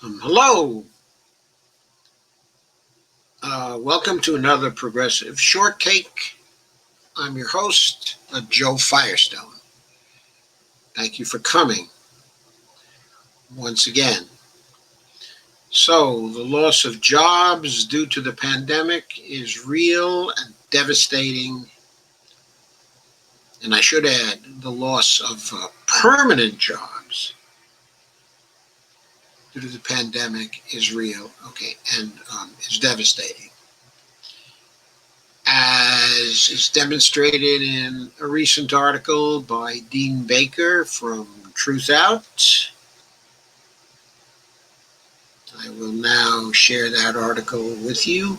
Hello. Welcome to another Progressive Shortcake. I'm your host, Joe Firestone. Thank you for coming once again. So, the loss of jobs due to the pandemic is real and devastating. And I should add, the loss of permanent jobs due to the pandemic is real, and is devastating. As is demonstrated in a recent article by Dean Baker from Truthout. I will now share that article with you.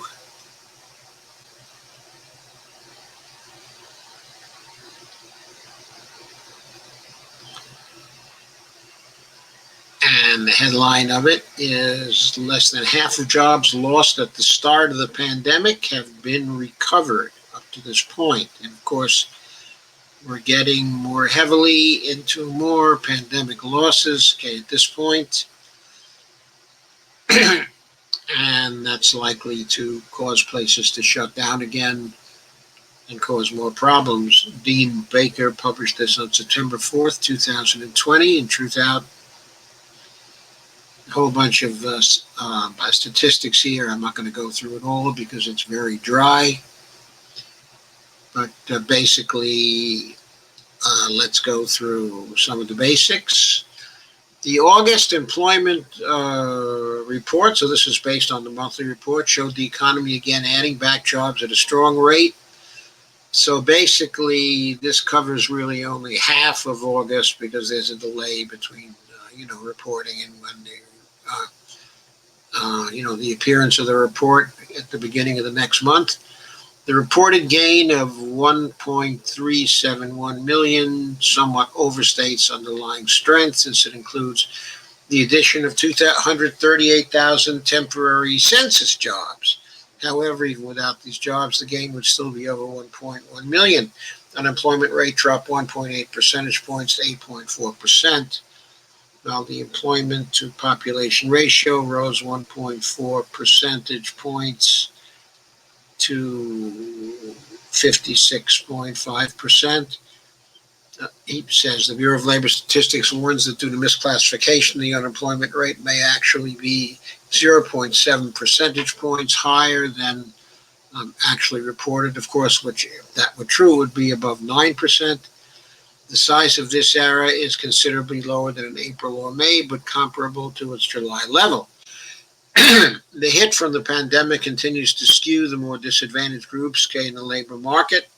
And the headline of it is less than half of jobs lost at the start of the pandemic have been recovered up to this point. And of course, we're getting more heavily into more pandemic losses at this point. And that's likely to cause places to shut down again and cause more problems. Dean Baker published this on September 4th, 2020 in Truthout. A whole bunch of statistics here. I'm not going to go through it all because it's very dry. But basically, let's go through some of the basics. The August employment report, so this is based on the monthly report, showed the economy again adding back jobs at a strong rate. So basically, this covers really only half of August because there's a delay between, reporting and when the appearance of the report at the beginning of the next month. The reported gain of 1.371 million somewhat overstates underlying strength since it includes the addition of 238,000 temporary census jobs. However, even without these jobs, the gain would still be over 1.1 million. Unemployment rate dropped 1.8 percentage points to 8.4%, while the employment to population ratio rose 1.4 percentage points to 56.5%. He says the Bureau of Labor Statistics warns that due to misclassification, the unemployment rate may actually be 0.7 percentage points higher than actually reported. Of course, which if that were true, would be above 9%. The size of this error is considerably lower than in April or May, but comparable to its July level. The hit from the pandemic continues to skew the more disadvantaged groups in the labor market.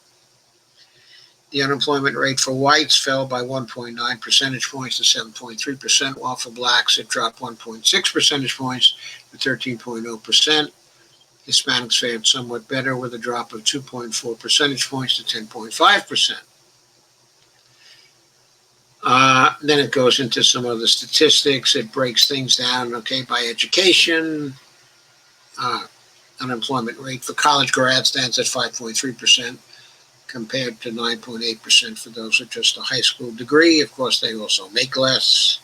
The unemployment rate for whites fell by 1.9 percentage points to 7.3%, while for blacks it dropped 1.6 percentage points to 13.0%. Hispanics fared somewhat better with a drop of 2.4 percentage points to 10.5%. Then it goes into some other statistics. It breaks things down, by education. Unemployment rate for college grads stands at 5.3% compared to 9.8% for those with just a high school degree. Of course, they also make less.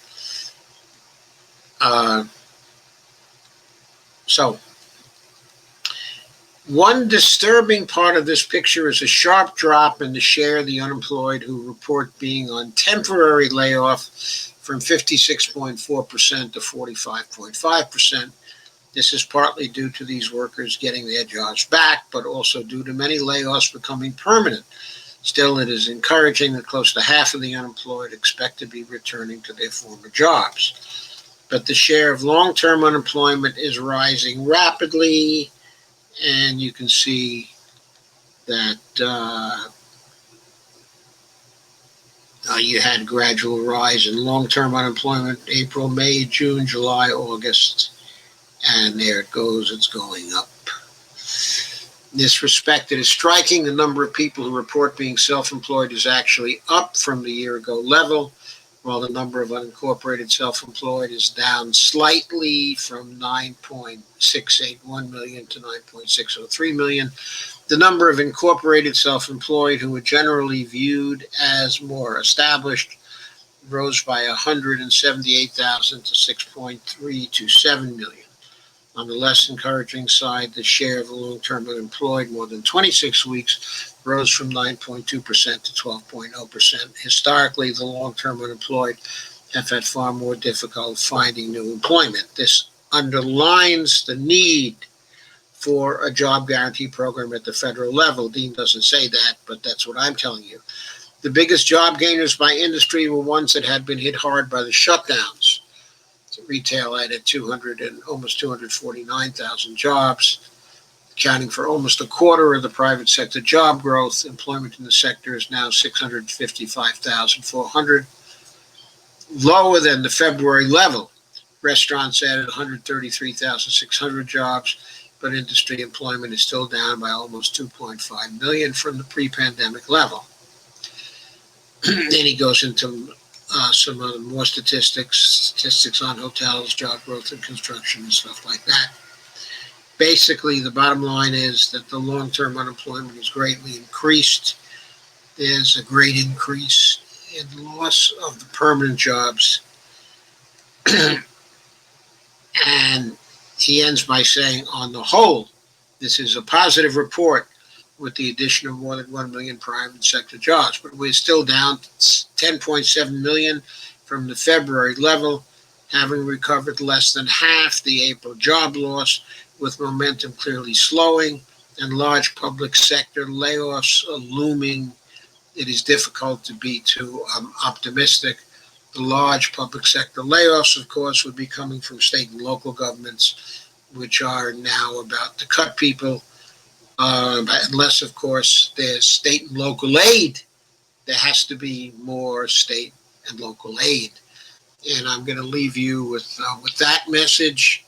So, one disturbing part of this picture is a sharp drop in the share of the unemployed who report being on temporary layoff from 56.4% to 45.5%. This is partly due to these workers getting their jobs back, but also due to many layoffs becoming permanent. Still, it is encouraging that close to half of the unemployed expect to be returning to their former jobs. But the share of long-term unemployment is rising rapidly, and you can see that you had gradual rise in long-term unemployment April, May, June, July, August, and there it goes, it's going up. In this respect, it is striking the number of people who report being self-employed is actually up from the year-ago level, while the number of unincorporated self-employed is down slightly from 9.681 million to 9.603 million. The number of incorporated self-employed who are generally viewed as more established rose by 178,000 to 6.327 million. On the less encouraging side, the share of the long-term unemployed more than 26 weeks rose from 9.2% to 12.0%. Historically, the long-term unemployed have had far more difficult finding new employment. This underlines the need for a job guarantee program at the federal level. Dean doesn't say that, but that's what I'm telling you. The biggest job gainers by industry were ones that had been hit hard by the shutdowns. Retail added almost 249,000 jobs, accounting for almost a quarter of the private sector job growth. Employment in the sector is now 655,400, lower than the February level. Restaurants added 133,600 jobs, but industry employment is still down by almost 2.5 million from the pre-pandemic level. Then he goes into some other more statistics on hotels, job growth, and construction and stuff like that. Basically, the bottom line is that the long-term unemployment has greatly increased. There's a great increase in loss of the permanent jobs. And he ends by saying, on the whole, this is a positive report with the addition of more than 1 million private sector jobs. But we're still down 10.7 million from the February level, having recovered less than half the April job loss, with momentum clearly slowing and large public sector layoffs looming. It is difficult to be too optimistic. The large public sector layoffs, of course, would be coming from state and local governments, which are now about to cut people. Unless, of course, there's state and local aid. There has to be more state and local aid. And I'm going to leave you with that message.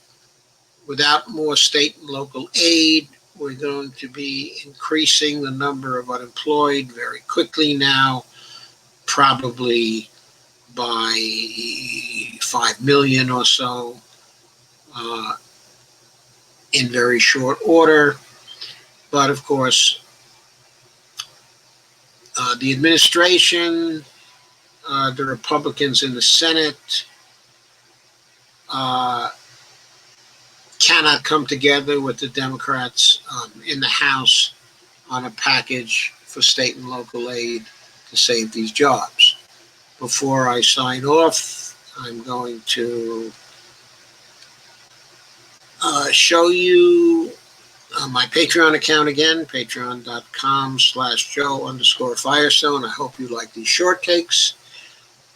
Without more state and local aid, we're going to be increasing the number of unemployed very quickly now, probably by 5 million or so in very short order. But of course, the administration, the Republicans in the Senate, cannot come together with the Democrats in the House on a package for state and local aid to save these jobs. Before I sign off, I'm going to show you my Patreon account again, patreon.com/Joe_Firestone. I hope you like these shortcakes.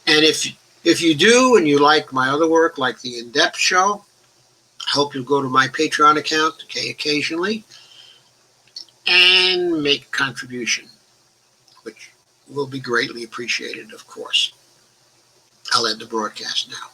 And if you do and you like my other work, like the In-Depth Show, I hope you'll go to my Patreon account, occasionally, and make a contribution, which will be greatly appreciated, of course. I'll end the broadcast now.